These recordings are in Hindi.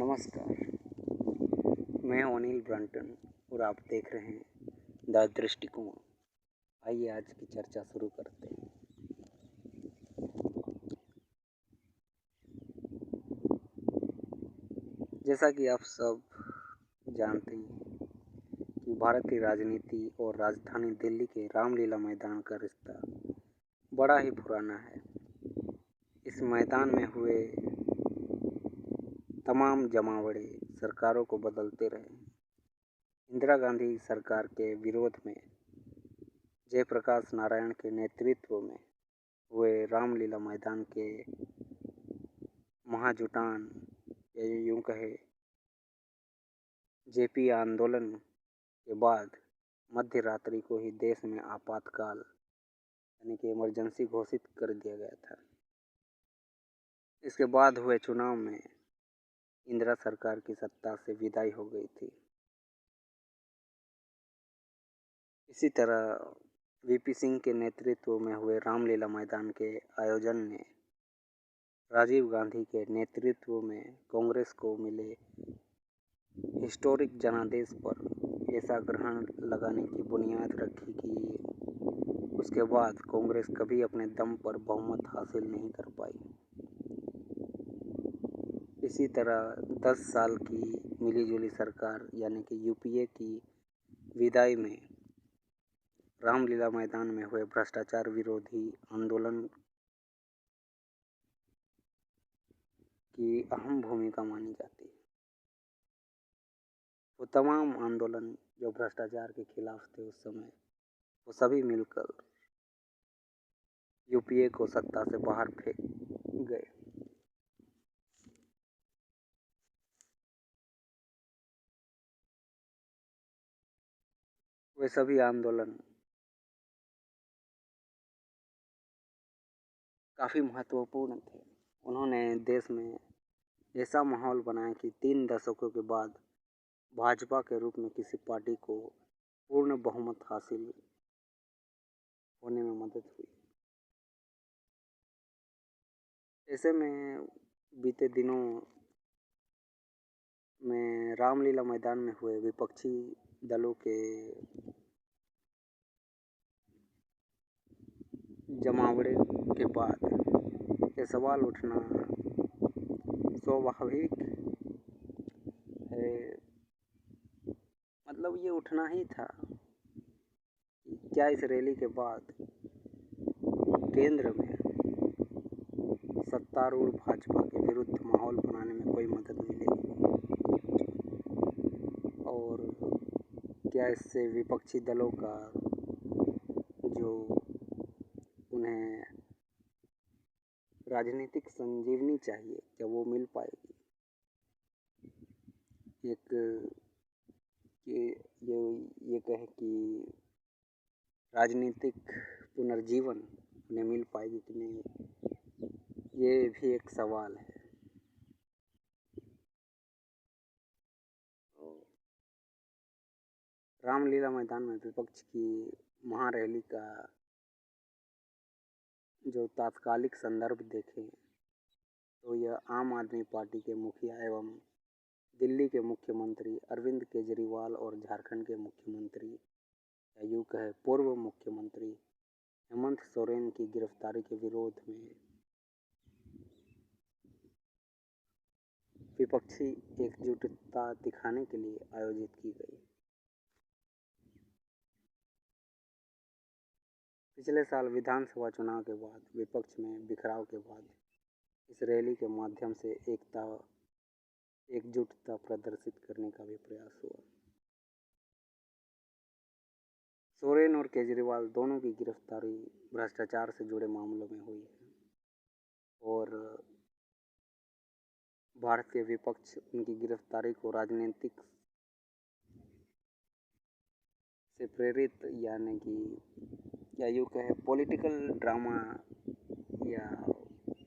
नमस्कार, मैं हूं अनिल ब्रंटन और आप देख रहे हैं द दृष्टिकोण। आइए आज की चर्चा शुरू करते हैं। जैसा कि आप सब जानते हैं कि भारत की राजनीति और राजधानी दिल्ली के रामलीला मैदान का रिश्ता बड़ा ही पुराना है। इस मैदान में हुए तमाम जमावड़े सरकारों को बदलते रहे। इंदिरा गांधी सरकार के विरोध में जयप्रकाश नारायण के नेतृत्व में हुए रामलीला मैदान के महाजुटान या यूं कहे जेपी आंदोलन के बाद मध्य रात्रि को ही देश में आपातकाल यानी कि इमरजेंसी घोषित कर दिया गया था। इसके बाद हुए चुनाव में इंदिरा सरकार की सत्ता से विदाई हो गई थी। इसी तरह वीपी सिंह के नेतृत्व में हुए रामलीला मैदान के आयोजन ने राजीव गांधी के नेतृत्व में कांग्रेस को मिले हिस्टोरिक जनादेश पर ऐसा ग्रहण लगाने की बुनियाद रखी कि उसके बाद कांग्रेस कभी अपने दम पर बहुमत हासिल नहीं कर पाई। इसी तरह 10 साल की मिलीजुली सरकार यानी कि यूपीए की विदाई में रामलीला मैदान में हुए भ्रष्टाचार विरोधी आंदोलन की अहम भूमिका मानी जाती है। वो तमाम आंदोलन जो भ्रष्टाचार के खिलाफ थे उस समय, वो सभी मिलकर यूपीए को सत्ता से बाहर फेंक गए। वे सभी आंदोलन काफ़ी महत्वपूर्ण थे। उन्होंने देश में ऐसा माहौल बनाया कि 3 दशकों के बाद भाजपा के रूप में किसी पार्टी को पूर्ण बहुमत हासिल होने में मदद हुई। ऐसे में बीते दिनों में रामलीला मैदान में हुए विपक्षी दलों के जमावड़े के बाद ये सवाल उठना स्वाभाविक है। मतलब ये उठना ही था कि क्या इस रैली के बाद केंद्र में सत्तारूढ़ भाजपा के विरुद्ध माहौल बनाने में कोई मदद मिलेगी और क्या इससे विपक्षी दलों का जो उन्हें राजनीतिक संजीवनी चाहिए क्या वो मिल पाएगी। एक ये कहे कि राजनीतिक पुनर्जीवन उन्हें मिल पाएगी कि नहीं, ये भी एक सवाल है। तो रामलीला मैदान में विपक्ष की महारैली का जो तात्कालिक संदर्भ देखें तो यह आम आदमी पार्टी के मुखिया एवं दिल्ली के मुख्यमंत्री अरविंद केजरीवाल और झारखंड के मुख्यमंत्री या यूँ कहे पूर्व मुख्यमंत्री हेमंत सोरेन की गिरफ्तारी के विरोध में विपक्षी एकजुटता दिखाने के लिए आयोजित की गई। पिछले साल विधानसभा चुनाव के बाद विपक्ष में बिखराव के बाद इस रैली के माध्यम से एकजुटता प्रदर्शित करने का भी प्रयास हुआ। सोरेन और केजरीवाल दोनों की गिरफ्तारी भ्रष्टाचार से जुड़े मामलों में हुई है और भारतीय विपक्ष उनकी गिरफ्तारी को राजनीतिक से प्रेरित यानी कि या यूँ कहे पॉलिटिकल ड्रामा या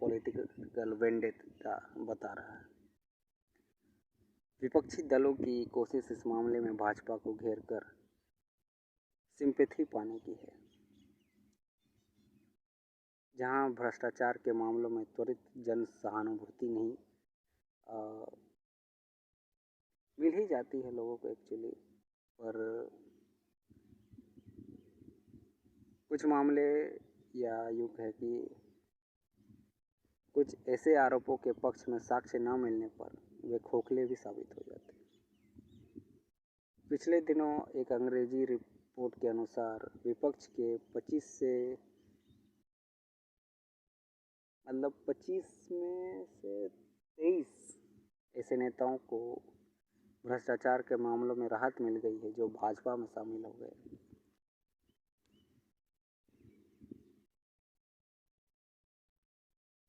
पॉलिटिकल वेंडेटा बता रहा है। विपक्षी दलों की कोशिश इस मामले में भाजपा को घेर कर सिंपैथी पाने की है। जहां भ्रष्टाचार के मामलों में त्वरित जन सहानुभूति नहीं मिल ही जाती है लोगों को एक्चुअली। पर कुछ मामले या यूँ कहें कि कुछ ऐसे आरोपों के पक्ष में साक्ष्य न मिलने पर वे खोखले भी साबित हो जाते हैं। पिछले दिनों एक अंग्रेजी रिपोर्ट के अनुसार विपक्ष के 25 में से 23 ऐसे नेताओं को भ्रष्टाचार के मामलों में राहत मिल गई है जो भाजपा में शामिल हो गए।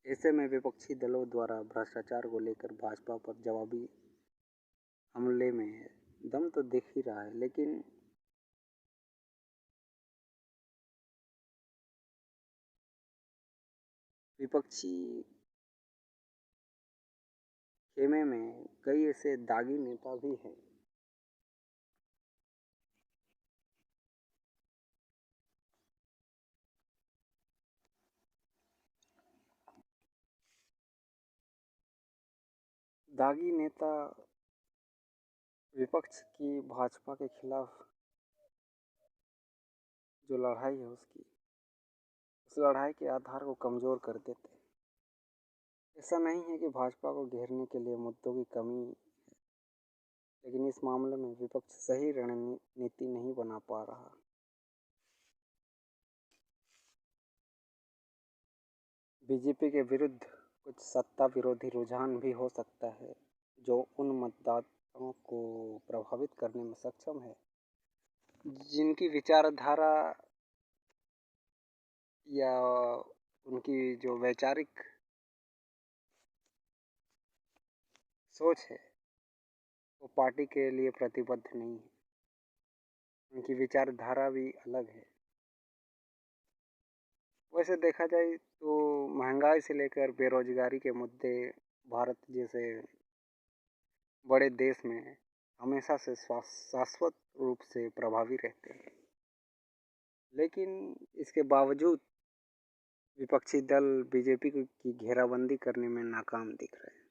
ऐसे में विपक्षी दलों द्वारा भ्रष्टाचार को लेकर भाजपा पर जवाबी हमले में दम तो दिख ही रहा है, लेकिन विपक्षी खेमे में कई ऐसे दागी नेता भी हैं। दागी नेता विपक्ष की भाजपा के खिलाफ जो लड़ाई है उस लड़ाई के आधार को कमज़ोर कर देते हैं। ऐसा नहीं है कि भाजपा को घेरने के लिए मुद्दों की कमी, लेकिन इस मामले में विपक्ष सही रणनीति नहीं बना पा रहा। बीजेपी के विरुद्ध कुछ सत्ता विरोधी रुझान भी हो सकता है जो उन मतदाताओं को प्रभावित करने में सक्षम है जिनकी विचारधारा या उनकी जो वैचारिक सोच है वो पार्टी के लिए प्रतिबद्ध नहीं है। उनकी विचारधारा भी अलग है। वैसे देखा जाए तो महंगाई से लेकर बेरोजगारी के मुद्दे भारत जैसे बड़े देश में हमेशा से शाश्वत रूप से प्रभावी रहते हैं, लेकिन इसके बावजूद विपक्षी दल बीजेपी की घेराबंदी करने में नाकाम दिख रहे हैं।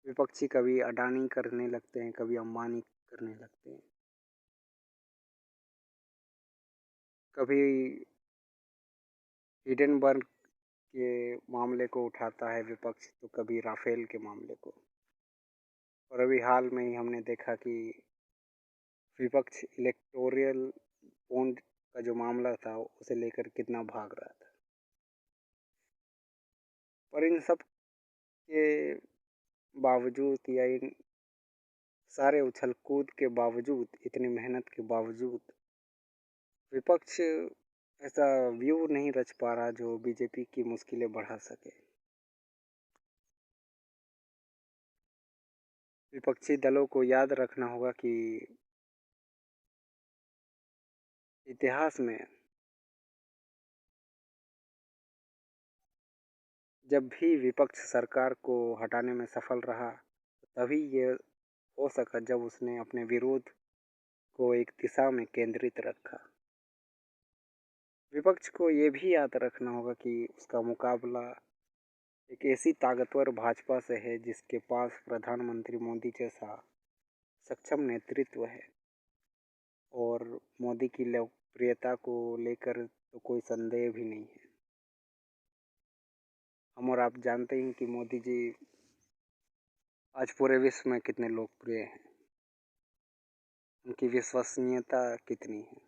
विपक्षी कभी अडानी करने लगते हैं, कभी अंबानी करने लगते हैं, कभी हिडेनबर्ग के मामले को उठाता है विपक्ष, तो कभी राफेल के मामले को। और अभी हाल में ही हमने देखा कि विपक्ष इलेक्टोरल बॉन्ड का जो मामला था उसे लेकर कितना भाग रहा था। पर इन सब के बावजूद या इन सारे उछल कूद के बावजूद, इतनी मेहनत के बावजूद विपक्ष ऐसा व्यू नहीं रच पा रहा जो बीजेपी की मुश्किलें बढ़ा सके। विपक्षी दलों को याद रखना होगा कि इतिहास में जब भी विपक्ष सरकार को हटाने में सफल रहा, तभी ये हो सका जब उसने अपने विरोध को एक दिशा में केंद्रित रखा। विपक्ष को ये भी याद रखना होगा कि उसका मुकाबला एक ऐसी ताकतवर भाजपा से है जिसके पास प्रधानमंत्री मोदी जैसा सक्षम नेतृत्व है, और मोदी की लोकप्रियता को लेकर तो कोई संदेह भी नहीं है। हम और आप जानते हैं कि मोदी जी आज पूरे विश्व में कितने लोकप्रिय हैं, उनकी विश्वसनीयता कितनी है।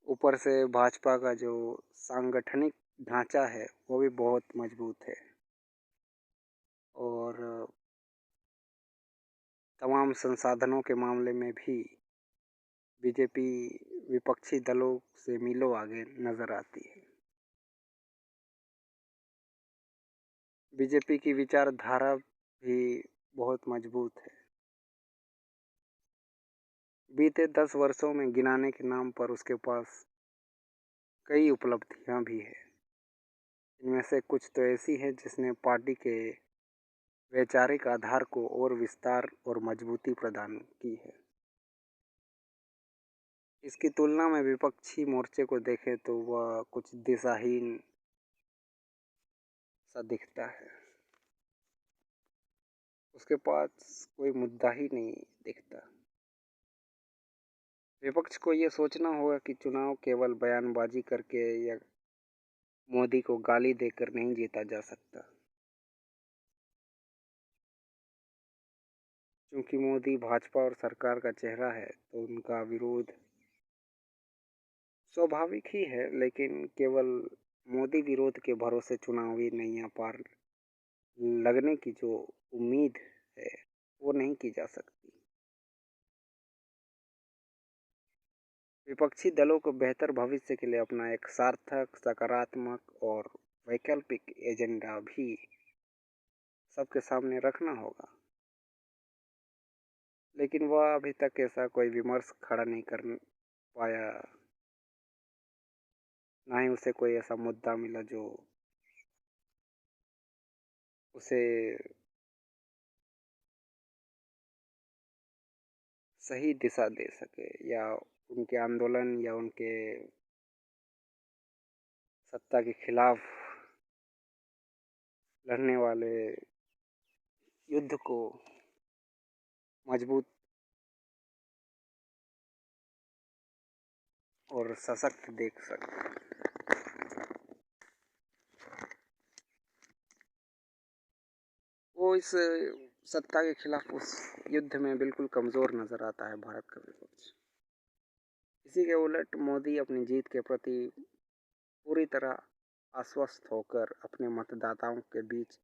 ऊपर से भाजपा का जो सांगठनिक ढांचा है वो भी बहुत मजबूत है, और तमाम संसाधनों के मामले में भी बीजेपी विपक्षी दलों से मीलों आगे नजर आती है। बीजेपी की विचारधारा भी बहुत मजबूत है। बीते 10 वर्षों में गिनाने के नाम पर उसके पास कई उपलब्धियां भी है। इनमें से कुछ तो ऐसी है जिसने पार्टी के वैचारिक आधार को और विस्तार और मजबूती प्रदान की है। इसकी तुलना में विपक्षी मोर्चे को देखें तो वह कुछ दिशाहीन सा दिखता है। उसके पास कोई मुद्दा ही नहीं दिखता। विपक्ष को ये सोचना होगा कि चुनाव केवल बयानबाजी करके या मोदी को गाली देकर नहीं जीता जा सकता, क्योंकि मोदी भाजपा और सरकार का चेहरा है, तो उनका विरोध स्वाभाविक ही है। लेकिन केवल मोदी विरोध के भरोसे चुनावी नैया पार लगने की जो उम्मीद है, वो नहीं की जा सकती। विपक्षी दलों को बेहतर भविष्य के लिए अपना एक सार्थक, सकारात्मक और वैकल्पिक एजेंडा भी सबके सामने रखना होगा, लेकिन वह अभी तक ऐसा कोई विमर्श खड़ा नहीं कर पाया, ना ही उसे कोई ऐसा मुद्दा मिला जो उसे सही दिशा दे सके, या उनके आंदोलन या उनके सत्ता के खिलाफ लड़ने वाले युद्ध को मजबूत और सशक्त देख सके। वो इस सत्ता के खिलाफ उस युद्ध में बिल्कुल कमज़ोर नज़र आता है भारत का विपक्ष। इसी के उलट मोदी अपनी जीत के प्रति पूरी तरह आश्वस्त होकर अपने मतदाताओं के बीच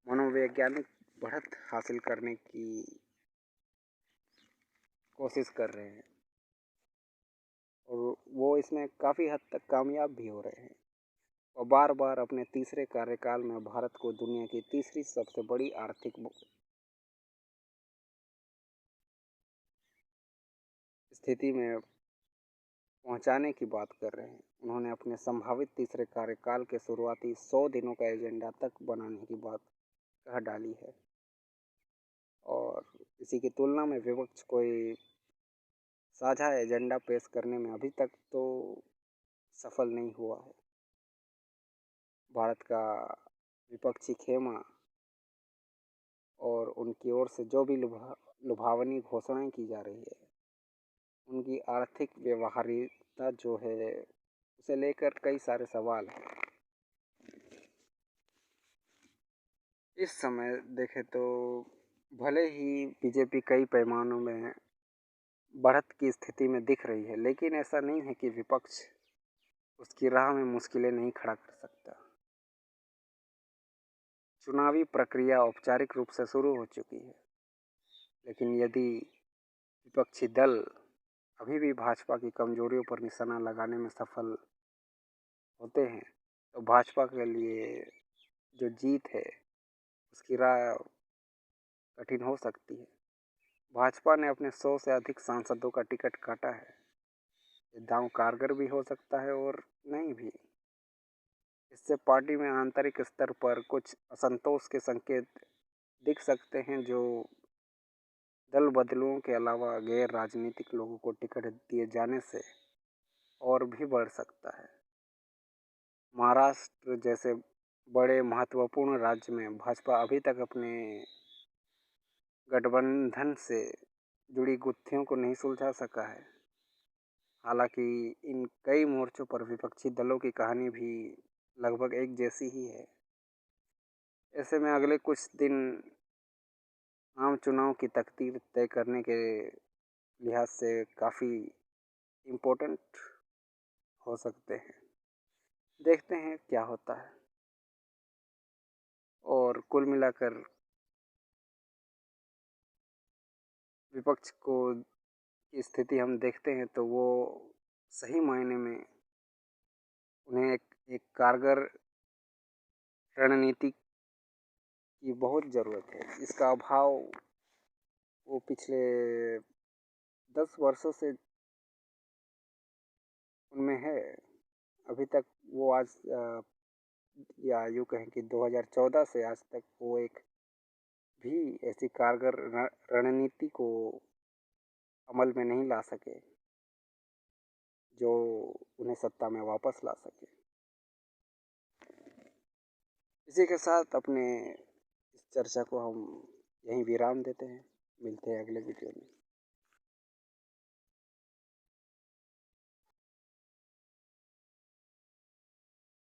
मनोवैज्ञानिक बढ़त हासिल करने की कोशिश कर रहे हैं, और वो इसमें काफ़ी हद तक कामयाब भी हो रहे हैं। और बार बार अपने तीसरे कार्यकाल में भारत को दुनिया की तीसरी सबसे बड़ी आर्थिक स्थिति में पहुंचाने की बात कर रहे हैं। उन्होंने अपने संभावित तीसरे कार्यकाल के शुरुआती 100 दिनों का एजेंडा तक बनाने की बात कह डाली है, और इसी की तुलना में विपक्ष कोई साझा एजेंडा पेश करने में अभी तक तो सफल नहीं हुआ है। भारत का विपक्षी खेमा और उनकी ओर से जो भी लुभावनी घोषणाएं की जा रही है, उनकी आर्थिक व्यवहार्यता जो है, उसे लेकर कई सारे सवाल हैं। इस समय देखें तो भले ही बीजेपी कई पैमानों में बढ़त की स्थिति में दिख रही है, लेकिन ऐसा नहीं है कि विपक्ष उसकी राह में मुश्किलें नहीं खड़ा कर सकता। चुनावी प्रक्रिया औपचारिक रूप से शुरू हो चुकी है, लेकिन यदि विपक्षी दल अभी भी भाजपा की कमजोरियों पर निशाना लगाने में सफल होते हैं, तो भाजपा के लिए जो जीत है, उसकी राह कठिन हो सकती है। भाजपा ने अपने 100 से अधिक सांसदों का टिकट काटा है। ये दांव कारगर भी हो सकता है और नहीं भी। इससे पार्टी में आंतरिक स्तर पर कुछ असंतोष के संकेत दिख सकते हैं, जो दल बदलुओं के अलावा गैर राजनीतिक लोगों को टिकट दिए जाने से और भी बढ़ सकता है। महाराष्ट्र जैसे बड़े महत्वपूर्ण राज्य में भाजपा अभी तक अपने गठबंधन से जुड़ी गुत्थियों को नहीं सुलझा सका है। हालांकि इन कई मोर्चों पर विपक्षी दलों की कहानी भी लगभग एक जैसी ही है। ऐसे में अगले कुछ दिन आम चुनाव की तकदीर तय करने के लिहाज से काफ़ी इम्पोर्टेंट हो सकते हैं। देखते हैं क्या होता है। और कुल मिलाकर विपक्ष को की स्थिति हम देखते हैं तो वो सही मायने में उन्हें एक कारगर रणनीति की बहुत ज़रूरत है। इसका अभाव वो पिछले 10 वर्षों से उनमें है। अभी तक वो आज या यूँ कहें कि 2014 से आज तक वो एक भी ऐसी कारगर रणनीति को अमल में नहीं ला सके जो उन्हें सत्ता में वापस ला सके। इसी के साथ अपने इस चर्चा को हम यहीं विराम देते हैं। मिलते हैं अगले वीडियो में।